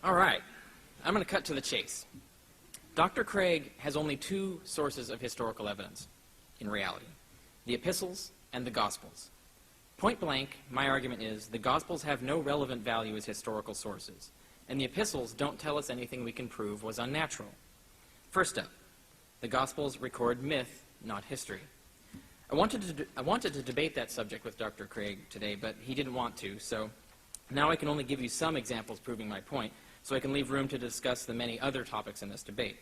All right, I'm going to cut to the chase. Dr. Craig has only two sources of historical evidence, in reality, the epistles and the Gospels. Point blank, my argument is the Gospels have no relevant value as historical sources, and the epistles don't tell us anything we can prove was unnatural. First up, the Gospels record myth, not history. I wanted to debate that subject with Dr. Craig today, but he didn't want to, so now I can only give you some examples proving my point, so I can leave room to discuss the many other topics in this debate.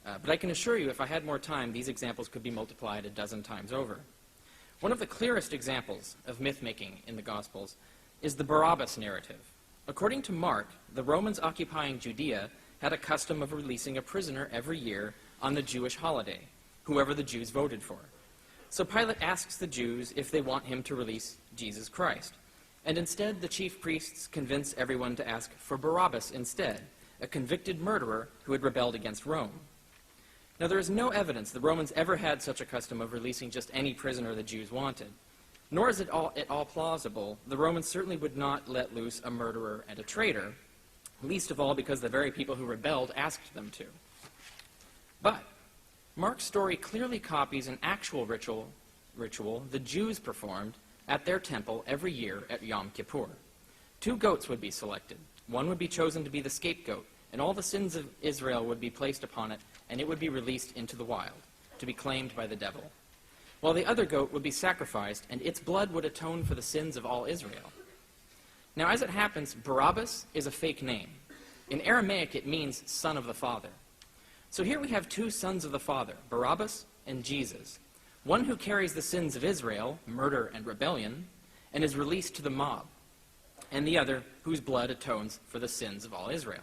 But I can assure you, if I had more time, these examples could be multiplied a dozen times over. One of the clearest examples of myth-making in the Gospels is the Barabbas narrative. According to Mark, the Romans occupying Judea had a custom of releasing a prisoner every year on the Jewish holiday, whoever the Jews voted for. So Pilate asks the Jews if they want him to release Jesus Christ. And instead, the chief priests convince everyone to ask for Barabbas instead, a convicted murderer who had rebelled against Rome. Now, there is no evidence the Romans ever had such a custom of releasing just any prisoner the Jews wanted. Nor is it at all plausible the Romans certainly would not let loose a murderer and a traitor, least of all because the very people who rebelled asked them to. But Mark's story clearly copies an actual ritual the Jews performed at their temple every year at Yom Kippur. 2 goats would be selected. One would be chosen to be the scapegoat, and all the sins of Israel would be placed upon it, and it would be released into the wild, to be claimed by the devil. While the other goat would be sacrificed, and its blood would atone for the sins of all Israel. Now, as it happens, Barabbas is a fake name. In Aramaic, it means son of the father. So here we have 2 sons of the father, Barabbas and Jesus. One who carries the sins of Israel, murder and rebellion, and is released to the mob, and the other whose blood atones for the sins of all Israel.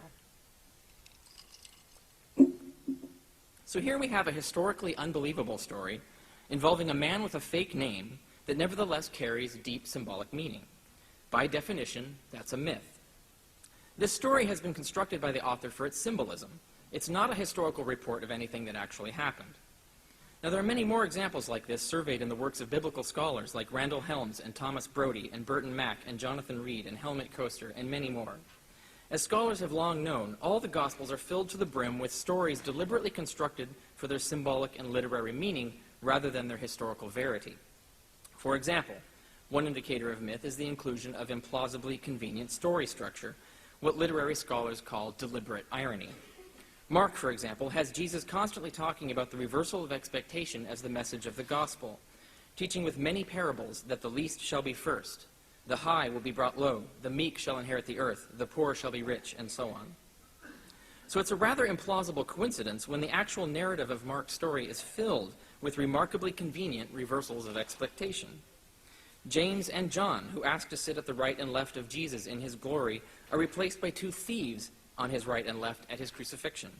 So here we have a historically unbelievable story involving a man with a fake name that nevertheless carries deep symbolic meaning. By definition, that's a myth. This story has been constructed by the author for its symbolism. It's not a historical report of anything that actually happened. Now, there are many more examples like this surveyed in the works of biblical scholars like Randall Helms and Thomas Brody and Burton Mack and Jonathan Reed and Helmut Koester and many more. As scholars have long known, all the Gospels are filled to the brim with stories deliberately constructed for their symbolic and literary meaning rather than their historical verity. For example, one indicator of myth is the inclusion of implausibly convenient story structure, what literary scholars call deliberate irony. Mark, for example, has Jesus constantly talking about the reversal of expectation as the message of the gospel, teaching with many parables that the least shall be first, the high will be brought low, the meek shall inherit the earth, the poor shall be rich, and so on. So it's a rather implausible coincidence when the actual narrative of Mark's story is filled with remarkably convenient reversals of expectation. James and John, who asked to sit at the right and left of Jesus in his glory, are replaced by 2 thieves on his right and left at his crucifixion.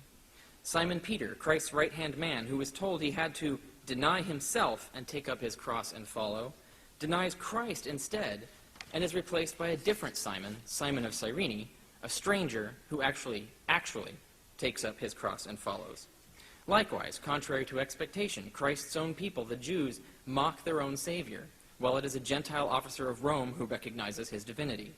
Simon Peter, Christ's right-hand man, who was told he had to deny himself and take up his cross and follow, denies Christ instead and is replaced by a different Simon, Simon of Cyrene, a stranger who actually takes up his cross and follows. Likewise, contrary to expectation, Christ's own people, the Jews, mock their own Savior, while it is a Gentile officer of Rome who recognizes his divinity.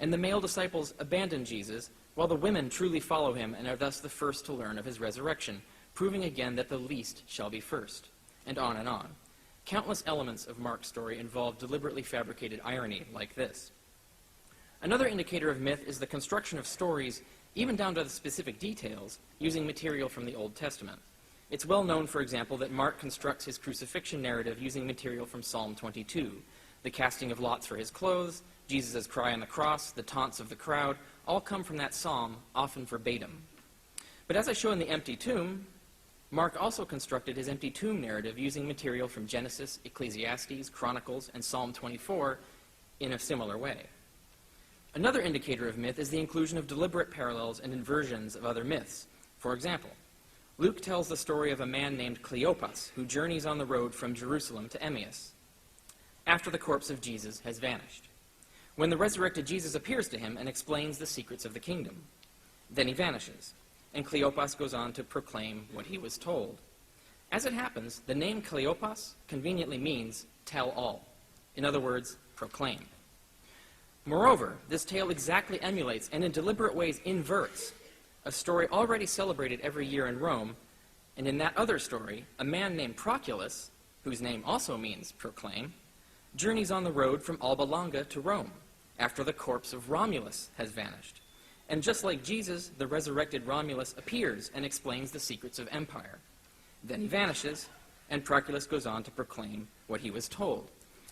And the male disciples abandon Jesus, while the women truly follow him and are thus the first to learn of his resurrection, proving again that the least shall be first, and on and on. Countless elements of Mark's story involve deliberately fabricated irony like this. Another indicator of myth is the construction of stories, even down to the specific details, using material from the Old Testament. It's well known, for example, that Mark constructs his crucifixion narrative using material from Psalm 22. The casting of lots for his clothes, Jesus' cry on the cross, the taunts of the crowd, all come from that psalm, often verbatim. But as I show in the empty tomb, Mark also constructed his empty tomb narrative using material from Genesis, Ecclesiastes, Chronicles, and Psalm 24 in a similar way. Another indicator of myth is the inclusion of deliberate parallels and inversions of other myths. For example, Luke tells the story of a man named Cleopas who journeys on the road from Jerusalem to Emmaus after the corpse of Jesus has vanished, when the resurrected Jesus appears to him and explains the secrets of the kingdom. Then he vanishes, and Cleopas goes on to proclaim what he was told. As it happens, the name Cleopas conveniently means tell all. In other words, proclaim. Moreover, this tale exactly emulates and in deliberate ways inverts a story already celebrated every year in Rome, and in that other story, a man named Proculus, whose name also means proclaim, journeys on the road from Alba Longa to Rome after the corpse of Romulus has vanished. And just like Jesus, the resurrected Romulus appears and explains the secrets of empire. Then he vanishes, and Proculus goes on to proclaim what he was told.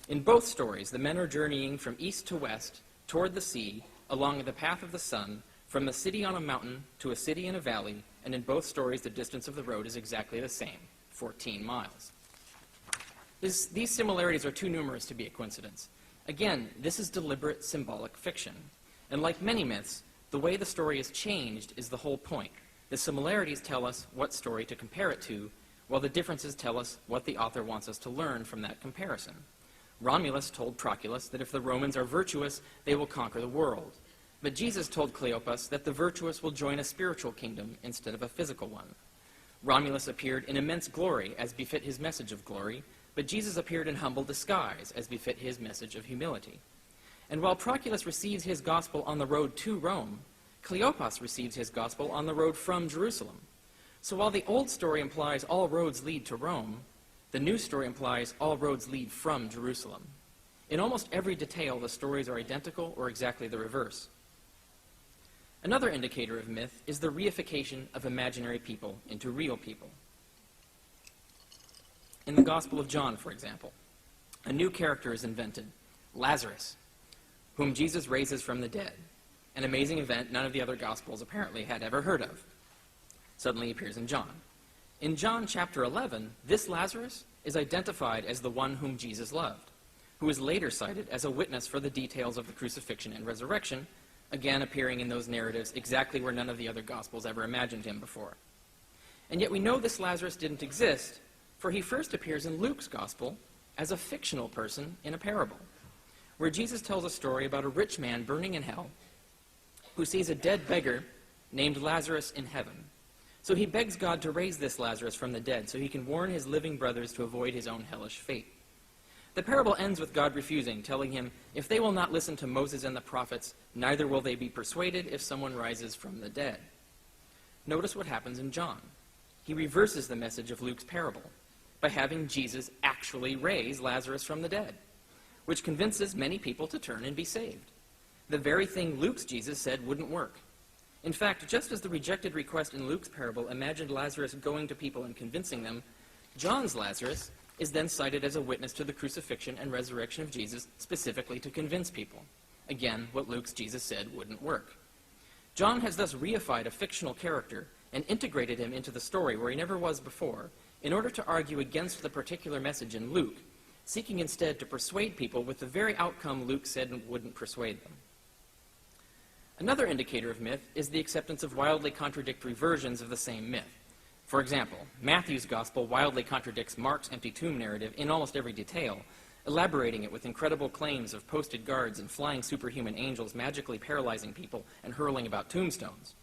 In both stories, the men are journeying from east to west toward the sea along the path of the sun, from a city on a mountain to a city in a valley, and in both stories the distance of the road is exactly the same, 14 miles. These similarities are too numerous to be a coincidence. Again, this is deliberate symbolic fiction. And like many myths, the way the story is changed is the whole point. The similarities tell us what story to compare it to, while the differences tell us what the author wants us to learn from that comparison. Romulus told Proculus that if the Romans are virtuous, they will conquer the world. But Jesus told Cleopas that the virtuous will join a spiritual kingdom instead of a physical one. Romulus appeared in immense glory, as befit his message of glory, but Jesus appeared in humble disguise, as befit his message of humility. And while Proculus receives his gospel on the road to Rome, Cleopas receives his gospel on the road from Jerusalem. So while the old story implies all roads lead to Rome, the new story implies all roads lead from Jerusalem. In almost every detail, the stories are identical or exactly the reverse. Another indicator of myth is the reification of imaginary people into real people. In the Gospel of John, for example, a new character is invented, Lazarus, whom Jesus raises from the dead, an amazing event none of the other Gospels apparently had ever heard of. Suddenly appears in John. In John chapter 11, this Lazarus is identified as the one whom Jesus loved, who is later cited as a witness for the details of the crucifixion and resurrection, again appearing in those narratives exactly where none of the other Gospels ever imagined him before. And yet we know this Lazarus didn't exist, for he first appears in Luke's Gospel as a fictional person in a parable, where Jesus tells a story about a rich man burning in hell who sees a dead beggar named Lazarus in heaven. So he begs God to raise this Lazarus from the dead so he can warn his living brothers to avoid his own hellish fate. The parable ends with God refusing, telling him, if they will not listen to Moses and the prophets, neither will they be persuaded if someone rises from the dead. Notice what happens in John. He reverses the message of Luke's parable by having Jesus actually raise Lazarus from the dead, which convinces many people to turn and be saved. The very thing Luke's Jesus said wouldn't work. In fact, just as the rejected request in Luke's parable imagined Lazarus going to people and convincing them, John's Lazarus is then cited as a witness to the crucifixion and resurrection of Jesus, specifically to convince people. Again, what Luke's Jesus said wouldn't work. John has thus reified a fictional character and integrated him into the story where he never was before, in order to argue against the particular message in Luke, seeking instead to persuade people with the very outcome Luke said wouldn't persuade them. Another indicator of myth is the acceptance of wildly contradictory versions of the same myth. For example, Matthew's Gospel wildly contradicts Mark's empty tomb narrative in almost every detail, elaborating it with incredible claims of posted guards and flying superhuman angels magically paralyzing people and hurling about tombstones.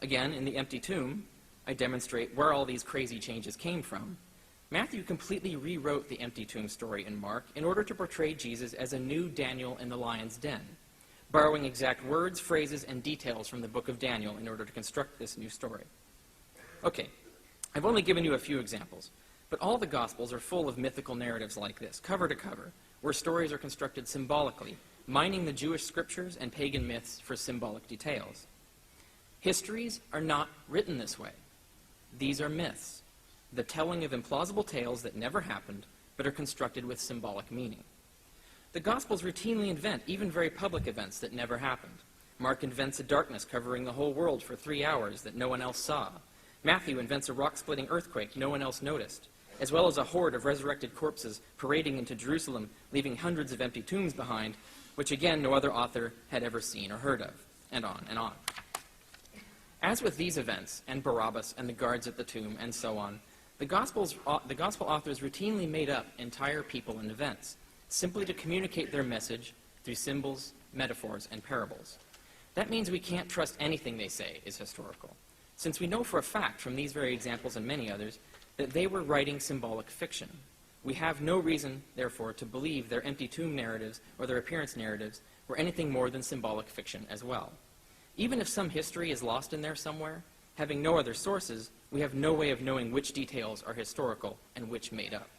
Again, in the empty tomb, I demonstrate where all these crazy changes came from. Matthew completely rewrote the empty tomb story in Mark in order to portray Jesus as a new Daniel in the lion's den, borrowing exact words, phrases, and details from the book of Daniel in order to construct this new story. Okay, I've only given you a few examples, but all the Gospels are full of mythical narratives like this, cover to cover, where stories are constructed symbolically, mining the Jewish scriptures and pagan myths for symbolic details. Histories are not written this way. These are myths, the telling of implausible tales that never happened, but are constructed with symbolic meaning. The Gospels routinely invent even very public events that never happened. Mark invents a darkness covering the whole world for 3 hours that no one else saw. Matthew invents a rock-splitting earthquake no one else noticed, as well as a horde of resurrected corpses parading into Jerusalem, leaving hundreds of empty tombs behind, which again no other author had ever seen or heard of, and on and on. As with these events, and Barabbas and the guards at the tomb, and so on, the Gospel authors routinely made up entire people and events, simply to communicate their message through symbols, metaphors, and parables. That means we can't trust anything they say is historical, since we know for a fact from these very examples and many others that they were writing symbolic fiction. We have no reason, therefore, to believe their empty tomb narratives or their appearance narratives were anything more than symbolic fiction as well. Even if some history is lost in there somewhere, having no other sources, we have no way of knowing which details are historical and which made up.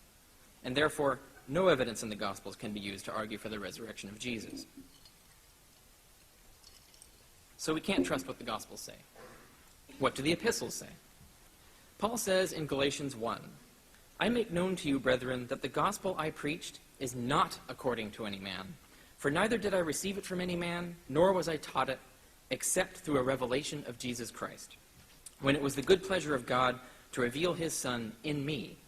And therefore, no evidence in the Gospels can be used to argue for the resurrection of Jesus. So we can't trust what the Gospels say. What do the epistles say? Paul says in Galatians 1, "I make known to you, brethren, that the gospel I preached is not according to any man. For neither did I receive it from any man, nor was I taught it, except through a revelation of Jesus Christ, when it was the good pleasure of God to reveal his Son in me,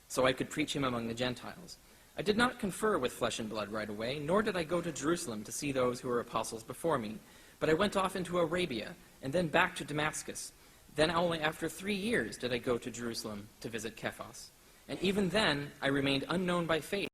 so I could preach him among the Gentiles. I did not confer with flesh and blood right away, nor did I go to Jerusalem to see those who were apostles before me, but I went off into Arabia, and then back to Damascus. Then only after 3 years did I go to Jerusalem to visit Cephas. And even then I remained unknown by faith